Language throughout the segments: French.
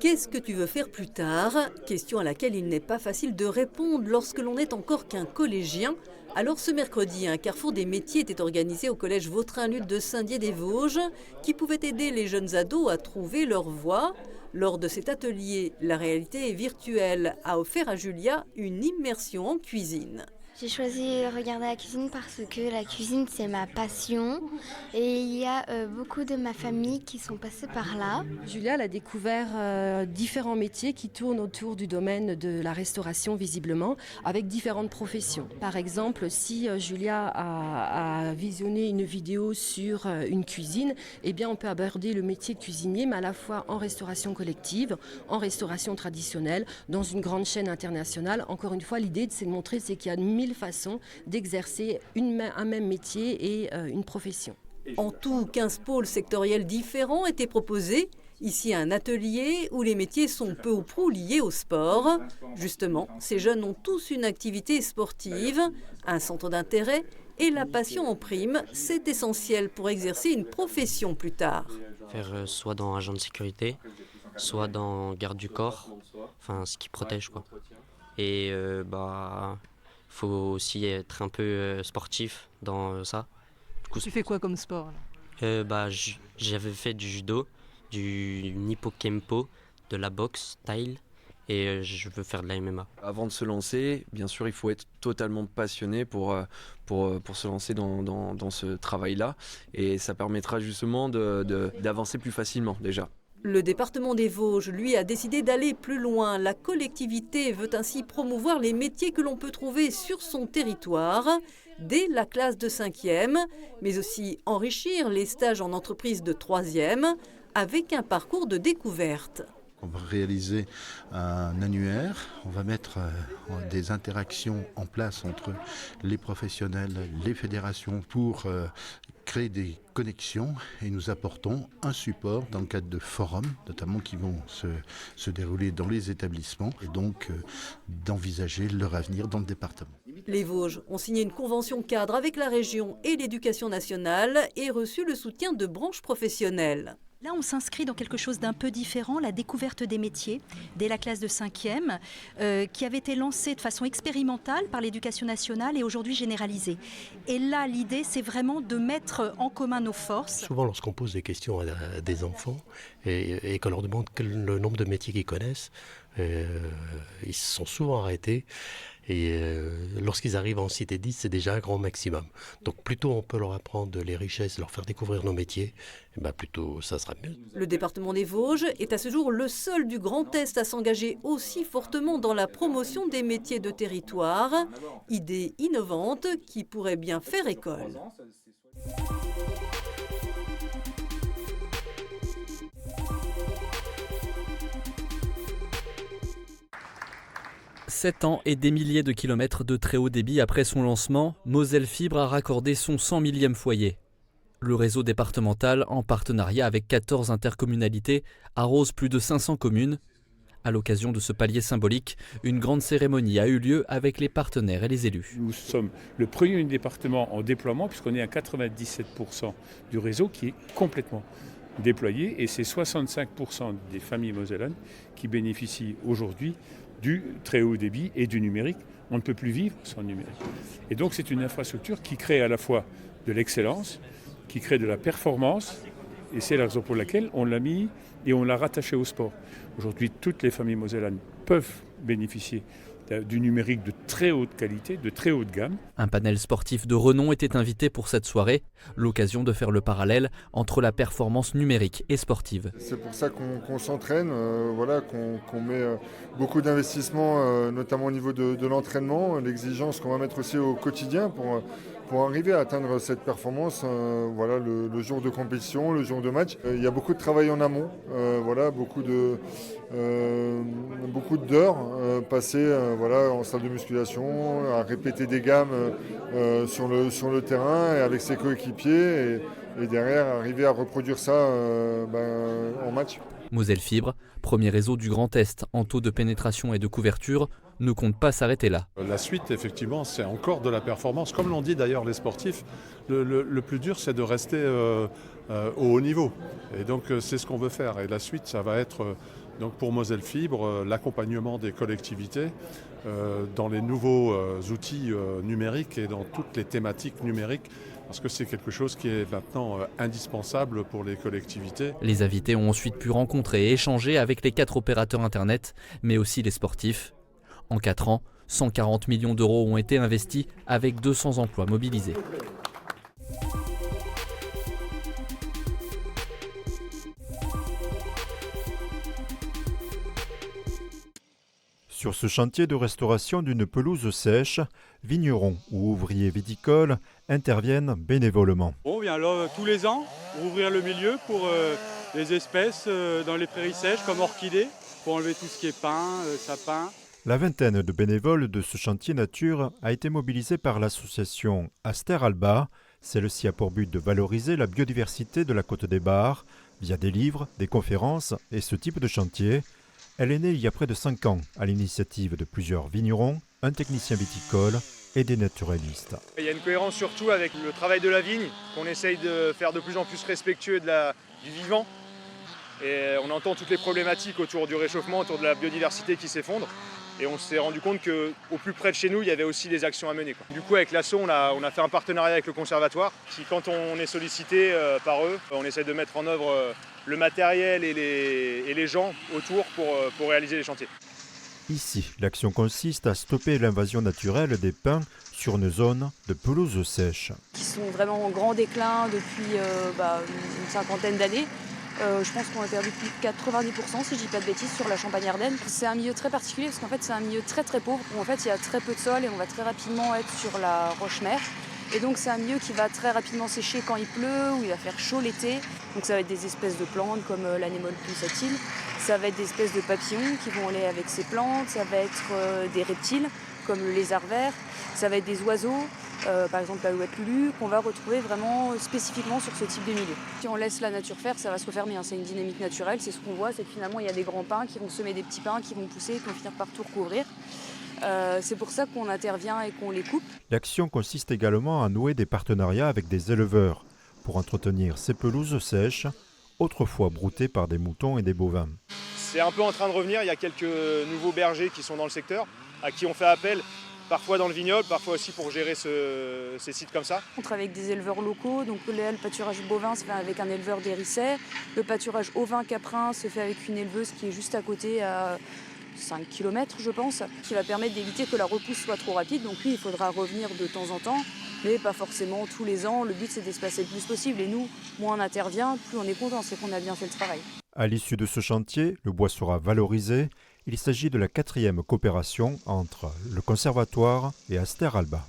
Qu'est-ce que tu veux faire plus tard? Question à laquelle il n'est pas facile de répondre lorsque l'on n'est encore qu'un collégien. Alors ce mercredi, un carrefour des métiers était organisé au collège Vautrin-Lutte de Saint-Dié-des-Vosges qui pouvait aider les jeunes ados à trouver leur voie. Lors de cet atelier, la réalité virtuelle a offert à Julia une immersion en cuisine. J'ai choisi de regarder la cuisine parce que la cuisine, c'est ma passion. Et il y a beaucoup de ma famille qui sont passés par là. Julia elle a découvert différents métiers qui tournent autour du domaine de la restauration visiblement, avec différentes professions. Par exemple, si Julia a visionné une vidéo sur une cuisine, eh bien on peut aborder le métier de cuisinier, mais à la fois en restauration collective, en restauration traditionnelle, dans une grande chaîne internationale. Encore une fois, l'idée c'est de montrer qu'il y a 1000 façons d'exercer un même métier et une profession. En tout, 15 pôles sectoriels différents étaient proposés. Ici, un atelier où les métiers sont peu ou prou liés au sport. Justement, ces jeunes ont tous une activité sportive, un centre d'intérêt et la passion en prime. C'est essentiel pour exercer une profession plus tard. Faire soit dans agent de sécurité, soit dans garde du corps, enfin ce qui protège quoi. Et faut aussi être un peu sportif dans ça. Du coup, tu fais quoi comme sport là? J'avais fait du judo, du Nippo Kempo, de la boxe style et je veux faire de la MMA. Avant de se lancer, bien sûr, il faut être totalement passionné pour se lancer dans ce travail-là et ça permettra justement d'avancer plus facilement déjà. Le département des Vosges, lui, a décidé d'aller plus loin. La collectivité veut ainsi promouvoir les métiers que l'on peut trouver sur son territoire dès la classe de 5e, mais aussi enrichir les stages en entreprise de 3e avec un parcours de découverte. On va réaliser un annuaire, on va mettre des interactions en place entre les professionnels, les fédérations pour créer des connexions et nous apportons un support dans le cadre de forums, notamment qui vont se dérouler dans les établissements et donc d'envisager leur avenir dans le département. Les Vosges ont signé une convention cadre avec la région et l'éducation nationale et reçu le soutien de branches professionnelles. Là, on s'inscrit dans quelque chose d'un peu différent, la découverte des métiers, dès la classe de 5e, qui avait été lancée de façon expérimentale par l'éducation nationale et aujourd'hui généralisée. Et là, l'idée, c'est vraiment de mettre en commun nos forces. Souvent, lorsqu'on pose des questions à des enfants et qu'on leur demande le nombre de métiers qu'ils connaissent, ils se sont souvent arrêtés. Et lorsqu'ils arrivent en cité 10, c'est déjà un grand maximum. Donc plus tôt on peut leur apprendre les richesses, leur faire découvrir nos métiers, plus tôt ça sera mieux. Le département des Vosges est à ce jour le seul du Grand Est à s'engager aussi fortement dans la promotion des métiers de territoire. Idée innovante qui pourrait bien faire école. 7 ans et des milliers de kilomètres de très haut débit après son lancement, Moselle Fibre a raccordé son 100 millième foyer. Le réseau départemental, en partenariat avec 14 intercommunalités, arrose plus de 500 communes. À l'occasion de ce palier symbolique, une grande cérémonie a eu lieu avec les partenaires et les élus. Nous sommes le premier département en déploiement puisqu'on est à 97% du réseau qui est complètement déployé et c'est 65% des familles mosellanes qui bénéficient aujourd'hui du très haut débit et du numérique. On ne peut plus vivre sans numérique. Et donc c'est une infrastructure qui crée à la fois de l'excellence, qui crée de la performance, et c'est la raison pour laquelle on l'a mis et on l'a rattaché au sport. Aujourd'hui, toutes les familles mosellanes peuvent bénéficier du numérique de très haute qualité, de très haute gamme. Un panel sportif de renom était invité pour cette soirée, l'occasion de faire le parallèle entre la performance numérique et sportive. C'est pour ça qu'on s'entraîne, qu'on met beaucoup d'investissements, notamment au niveau de l'entraînement, l'exigence qu'on va mettre aussi au quotidien pour arriver à atteindre cette performance, le jour de compétition, le jour de match. Il y a beaucoup de travail en amont, beaucoup d'heures passées en salle de musculation, à répéter des gammes sur le terrain et avec ses coéquipiers et derrière arriver à reproduire ça en match. Moselle Fibre, premier réseau du Grand Est en taux de pénétration et de couverture, ne compte pas s'arrêter là. La suite, effectivement, c'est encore de la performance. Comme l'ont dit d'ailleurs les sportifs, le plus dur, c'est de rester au haut niveau. Et donc, c'est ce qu'on veut faire. Et la suite, ça va être Donc pour Moselle Fibre, l'accompagnement des collectivités dans les nouveaux outils numériques et dans toutes les thématiques numériques, parce que c'est quelque chose qui est maintenant indispensable pour les collectivités. Les invités ont ensuite pu rencontrer et échanger avec les 4 opérateurs Internet, mais aussi les sportifs. En 4 ans, 140 millions d'euros ont été investis avec 200 emplois mobilisés. Sur ce chantier de restauration d'une pelouse sèche, vignerons ou ouvriers viticoles interviennent bénévolement. On vient là tous les ans pour ouvrir le milieu pour les espèces dans les prairies sèches comme orchidées, pour enlever tout ce qui est pin, sapin. La vingtaine de bénévoles de ce chantier nature a été mobilisée par l'association Aster Alba. Celle-ci a pour but de valoriser la biodiversité de la Côte des Bars via des livres, des conférences et ce type de chantier. Elle est née il y a près de 5 ans à l'initiative de plusieurs vignerons, un technicien viticole et des naturalistes. Il y a une cohérence surtout avec le travail de la vigne qu'on essaye de faire de plus en plus respectueux du vivant. Et on entend toutes les problématiques autour du réchauffement, autour de la biodiversité qui s'effondre. Et on s'est rendu compte qu'au plus près de chez nous, il y avait aussi des actions à mener. Du coup, avec l'asso, on a fait un partenariat avec le conservatoire. Qui, quand on est sollicité par eux, on essaie de mettre en œuvre le matériel et les gens autour pour réaliser les chantiers. Ici, l'action consiste à stopper l'invasion naturelle des pins sur une zone de pelouse sèche. Qui sont vraiment en grand déclin depuis une cinquantaine d'années. Je pense qu'on a perdu plus de 90%, si je ne dis pas de bêtises, sur la Champagne-Ardenne. C'est un milieu très particulier parce qu'en fait c'est un milieu très très pauvre où en fait il y a très peu de sol et on va très rapidement être sur la roche-mère. Et donc c'est un milieu qui va très rapidement sécher quand il pleut, où il va faire chaud l'été. Donc ça va être des espèces de plantes comme l'anémone pulsatile, ça va être des espèces de papillons qui vont aller avec ces plantes, ça va être des reptiles comme le lézard vert, ça va être des oiseaux. Par exemple la louette lulu, qu'on va retrouver vraiment spécifiquement sur ce type de milieu. Si on laisse la nature faire, ça va se refermer, c'est une dynamique naturelle, c'est ce qu'on voit, c'est que finalement il y a des grands pins qui vont semer des petits pins, qui vont pousser, qui vont finir par tout recouvrir. C'est pour ça qu'on intervient et qu'on les coupe. L'action consiste également à nouer des partenariats avec des éleveurs pour entretenir ces pelouses sèches, autrefois broutées par des moutons et des bovins. C'est un peu en train de revenir, il y a quelques nouveaux bergers qui sont dans le secteur, à qui on fait appel. Parfois dans le vignoble, parfois aussi pour gérer ces sites comme ça. On travaille avec des éleveurs locaux, donc le pâturage bovin se fait avec un éleveur d'hérissets, le pâturage ovin caprin se fait avec une éleveuse qui est juste à côté, à 5 km je pense, qui va permettre d'éviter que la repousse soit trop rapide. Donc lui, il faudra revenir de temps en temps, mais pas forcément tous les ans. Le but c'est d'espacer le plus possible et nous, moins on intervient, plus on est content, c'est qu'on a bien fait le travail. À l'issue de ce chantier, le bois sera valorisé. Il s'agit de la 4e coopération entre le Conservatoire et Aster Alba.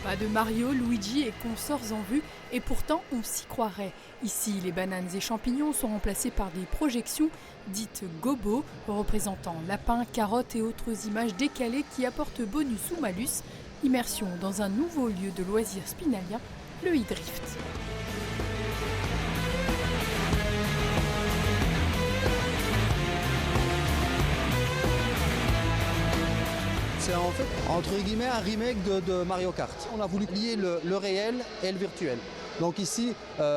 Pas de Mario, Luigi et consorts en vue, et pourtant on s'y croirait. Ici, les bananes et champignons sont remplacés par des projections dites gobo, représentant lapins, carottes et autres images décalées qui apportent bonus ou malus. Immersion dans un nouveau lieu de loisirs spinalien, le e-drift. C'est en fait, entre guillemets, un remake de Mario Kart. On a voulu lier le réel et le virtuel. Donc ici,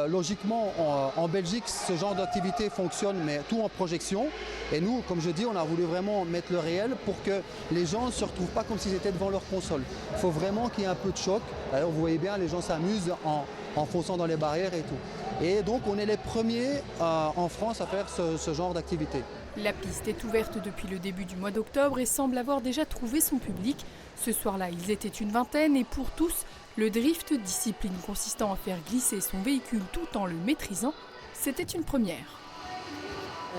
logiquement, en Belgique, ce genre d'activité fonctionne, mais tout en projection. Et nous, comme je dis, on a voulu vraiment mettre le réel pour que les gens ne se retrouvent pas comme s'ils étaient devant leur console. Il faut vraiment qu'il y ait un peu de choc. D'ailleurs, vous voyez bien, les gens s'amusent en fonçant dans les barrières et tout. Et donc, on est les premiers en France à faire ce genre d'activité. La piste est ouverte depuis le début du mois d'octobre et semble avoir déjà trouvé son public. Ce soir-là, ils étaient une vingtaine et pour tous, le drift, discipline consistant à faire glisser son véhicule tout en le maîtrisant, c'était une première.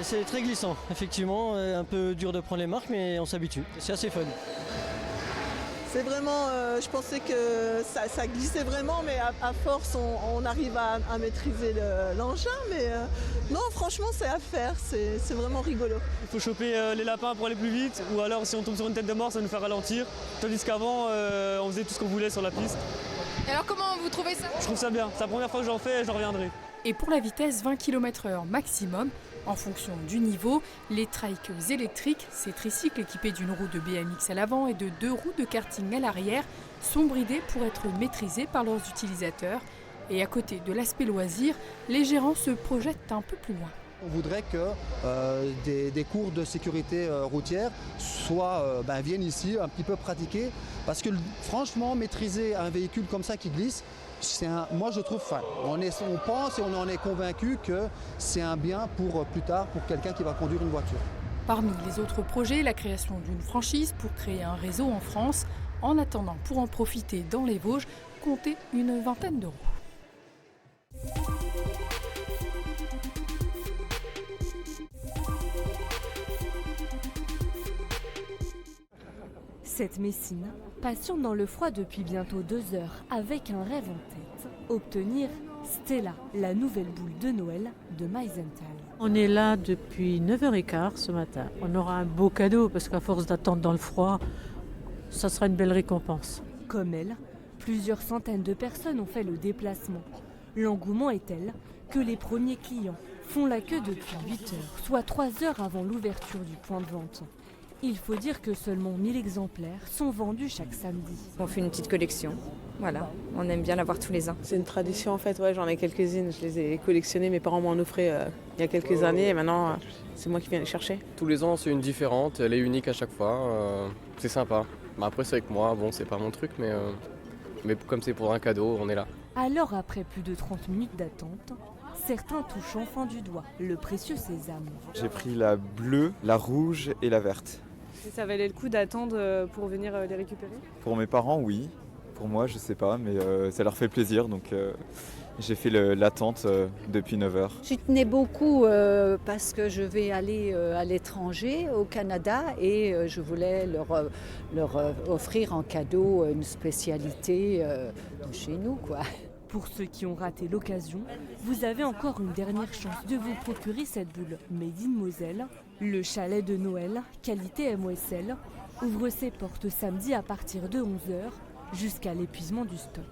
C'est très glissant, effectivement, un peu dur de prendre les marques, mais on s'habitue. C'est assez fun. C'est vraiment, je pensais que ça glissait vraiment, mais à force, on arrive à maîtriser l'engin. Mais non, franchement, c'est à faire, c'est vraiment rigolo. Il faut choper les lapins pour aller plus vite, ou alors si on tombe sur une tête de mort, ça va nous faire ralentir. Tandis qu'avant, on faisait tout ce qu'on voulait sur la piste. Et alors comment vous trouvez ça ? Je trouve ça bien, c'est la première fois que j'en fais et j'en reviendrai. Et pour la vitesse 20 km/h maximum, en fonction du niveau, les trikes électriques, ces tricycles équipés d'une roue de BMX à l'avant et de 2 roues de karting à l'arrière, sont bridés pour être maîtrisés par leurs utilisateurs. Et à côté de l'aspect loisir, les gérants se projettent un peu plus loin. On voudrait que des cours de sécurité routière viennent ici un petit peu pratiquer, parce que franchement, maîtriser un véhicule comme ça qui glisse, moi je trouve, on pense et on en est convaincu que c'est un bien pour plus tard, pour quelqu'un qui va conduire une voiture. Parmi les autres projets, la création d'une franchise pour créer un réseau en France. En attendant, pour en profiter dans les Vosges, comptez une vingtaine d'euros. Cette Messine patiente dans le froid depuis bientôt 2 heures avec un rêve en tête. Obtenir Stella, la nouvelle boule de Noël de Meisenthal. On est là depuis 9h15 ce matin. On aura un beau cadeau parce qu'à force d'attendre dans le froid, ça sera une belle récompense. Comme elle, plusieurs centaines de personnes ont fait le déplacement. L'engouement est tel que les premiers clients font la queue depuis 8 heures, soit 3 heures avant l'ouverture du point de vente. Il faut dire que seulement 1000 exemplaires sont vendus chaque samedi. On fait une petite collection, voilà, on aime bien l'avoir tous les ans. C'est une tradition en fait, j'en ai quelques-unes, je les ai collectionnées, mes parents m'en offraient il y a quelques années et maintenant c'est moi qui viens les chercher. Tous les ans c'est une différente, elle est unique à chaque fois, c'est sympa. Après c'est avec moi, c'est pas mon truc mais comme c'est pour un cadeau, on est là. Alors après plus de 30 minutes d'attente, certains touchent enfin du doigt le précieux sésame. J'ai pris la bleue, la rouge et la verte. Et ça valait le coup d'attendre pour venir les récupérer ? Pour mes parents, oui. Pour moi, je sais pas, mais ça leur fait plaisir. Donc j'ai fait l'attente depuis 9h. J'y tenais beaucoup parce que je vais aller à l'étranger, au Canada, et je voulais leur offrir en cadeau une spécialité de chez nous, quoi. Pour ceux qui ont raté l'occasion, vous avez encore une dernière chance de vous procurer cette boule Made in Moselle. Le chalet de Noël, qualité MOSL, ouvre ses portes samedi à partir de 11h jusqu'à l'épuisement du stock.